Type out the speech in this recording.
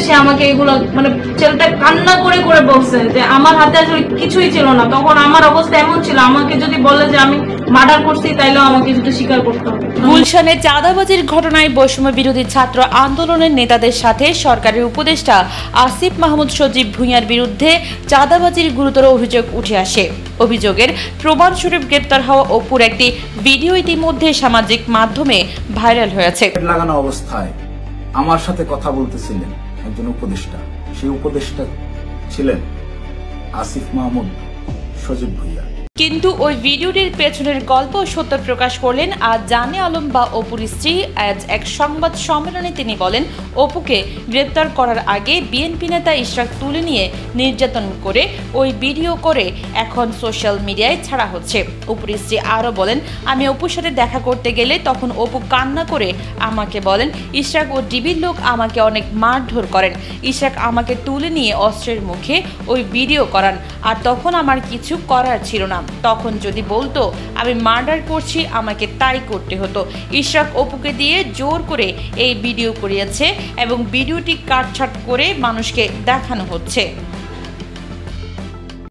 সে আমাকে এগুলো মানে ছেলেটা কান্না করে করে বলছে যে আমার হাতে আসলে কিছুই ছিল না। তখন আমার অবস্থা এমন ছিল, আমাকে যদি বলে যে আমি মার্ডার করছি তাইলেও আমাকে যদি স্বীকার করতে হবে। গুলশানে চাঁদাবাজির ঘটনায় বৈষম্য বিরোধী ছাত্র আন্দোলনের নেতাদের সাথে সরকারের উপদেষ্টা আসিফ মাহমুদ সজীব ভুঁইয়ার বিরুদ্ধে চাঁদাবাজির গুরুতর অভিযোগ উঠে আসে। অভিযোগের প্রমাণস্বরূপ গ্রেপ্তার হওয়া অপুর একটি ভিডিও ইতিমধ্যে সামাজিক মাধ্যমে ভাইরাল হয়েছে। লাগানো অবস্থায় আমার সাথে কথা বলতেছিলেন একজন উপদেষ্টা, সেই উপদেষ্টা ছিলেন আসিফ মাহমুদ সজীব ভুঁইয়া। কিন্তু ওই ভিডিওটির পেছনের গল্প সত্য প্রকাশ করলেন আজ জানে আলম বা অপুর স্ত্রী। আজ এক সংবাদ সম্মেলনে তিনি বলেন, অপুকে গ্রেপ্তার করার আগে বিএনপি নেতা ইশরাক তুলে নিয়ে নির্যাতন করে ওই ভিডিও করে এখন সোশ্যাল মিডিয়ায় ছাড়া হচ্ছে। অপুর স্ত্রী আরও বলেন, আমি অপুর সাথে দেখা করতে গেলে তখন অপু কান্না করে আমাকে বলেন ইশরাক ও ডিবির লোক আমাকে অনেক মারধর করেন। ইশরাক আমাকে তুলে নিয়ে অস্ত্রের মুখে ওই ভিডিও করান, আর তখন আমার কিছু করার ছিল না। তখন যদি বলতো আমি মার্ডার করছি আমাকে তাই করতে হতো। ইশরাক অপুকে দিয়ে জোর করে এই ভিডিও করিয়েছে এবং ভিডিওটি কাটছাট করে মানুষকে দেখানো হচ্ছে।